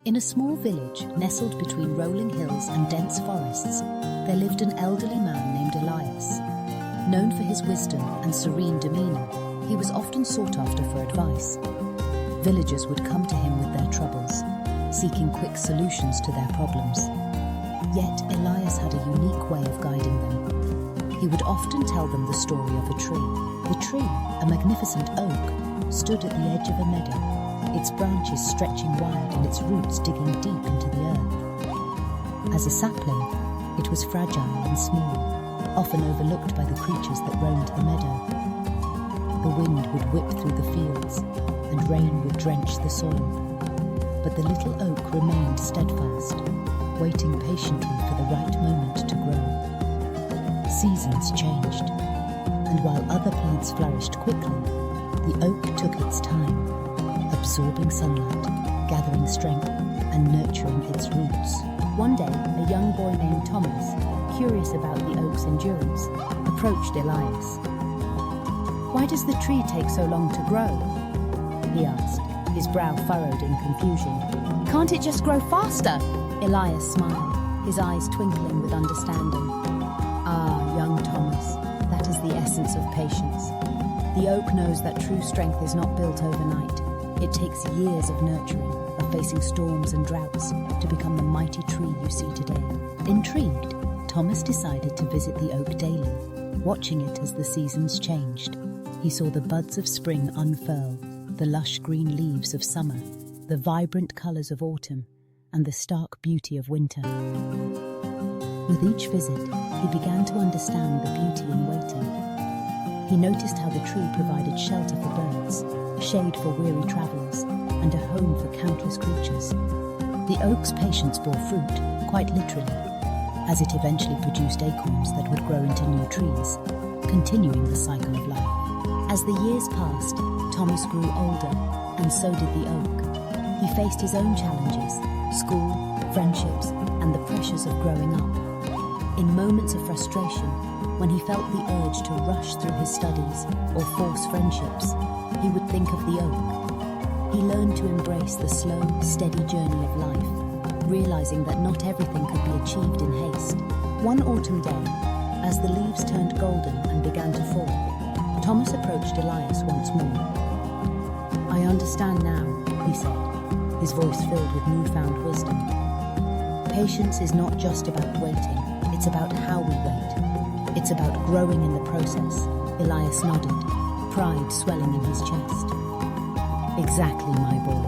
In a small village nestled between rolling hills and dense forests, there lived an elderly man named Elias. Known for his wisdom and serene demeanor, he was often sought after for advice. Villagers would come to him with their troubles, seeking quick solutions to their problems. Yet Elias had a unique way of guiding them. He would often tell them the story of a tree. The tree, a magnificent oak, stood at the edge of a meadow, its branches stretching wide and its roots digging deep into the earth. As a sapling, it was fragile and small, often overlooked by the creatures that roamed the meadow. The wind would whip through the fields, and rain would drench the soil. But the little oak remained steadfast, waiting patiently for the right moment to grow. Seasons changed, and while other plants flourished quickly, the oak took its time, absorbing sunlight, gathering strength, and nurturing its roots. One day, a young boy named Thomas, curious about the oak's endurance, approached Elias. "Why does the tree take so long to grow?" he asked, his brow furrowed in confusion. "Can't it just grow faster?" Elias smiled, his eyes twinkling with understanding. "Ah, young Thomas, that is the essence of patience. The oak knows that true strength is not built overnight. It takes years of nurturing, of facing storms and droughts, to become the mighty tree you see today." Intrigued, Thomas decided to visit the oak daily, watching it as the seasons changed. He saw the buds of spring unfurl, the lush green leaves of summer, the vibrant colors of autumn, and the stark beauty of winter. With each visit, he began to understand the beauty in waiting. He noticed how the tree provided shelter for birds, shade for weary travelers, and a home for countless creatures. The oak's patience bore fruit, quite literally, as it eventually produced acorns that would grow into new trees, continuing the cycle of life. As the years passed, Thomas grew older, and so did the oak. He faced his own challenges, school, friendships, and the pressures of growing up. In moments of frustration, when he felt the urge to rush through his studies or force friendships, he would think of the oak. He learned to embrace the slow, steady journey of life, realizing that not everything could be achieved in haste. One autumn day, as the leaves turned golden and began to fall, Thomas approached Elias once more. "I understand now," he said, his voice filled with newfound wisdom. "Patience is not just about waiting, it's about how we wait. It's about growing in the process." Elias nodded, pride swelling in his chest. "Exactly, my boy.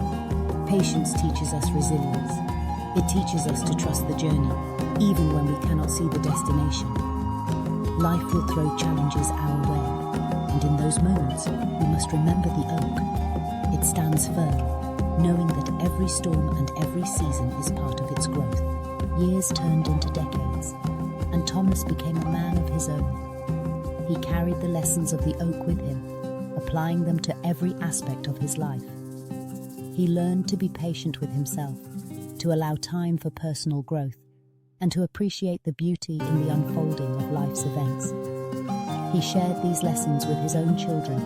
Patience teaches us resilience. It teaches us to trust the journey, even when we cannot see the destination. Life will throw challenges our way, and in those moments, we must remember the oak. It stands firm, knowing that every storm and every season is part of its growth." Years turned into decades, and Thomas became a man of his own. He carried the lessons of the oak with him, applying them to every aspect of his life. He learned to be patient with himself, to allow time for personal growth, and to appreciate the beauty in the unfolding of life's events. He shared these lessons with his own children,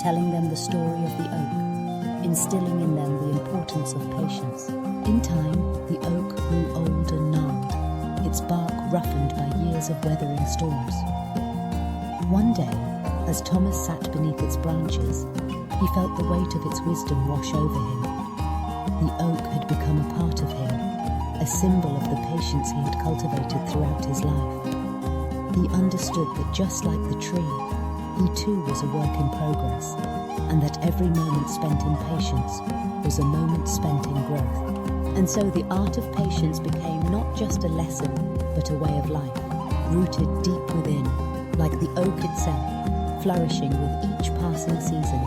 telling them the story of the oak, instilling in them the importance of patience. In time, the oak grew old and gnarled, its bark roughened by years of weathering storms. One day, as Thomas sat beneath its branches, he felt the weight of its wisdom wash over him. The oak had become a part of him, a symbol of the patience he had cultivated throughout his life. He understood that just like the tree, he too was a work in progress, and that every moment spent in patience was a moment spent in growth. And so the art of patience became not just a lesson, but a way of life, rooted deep within, like the oak itself, flourishing with each passing season,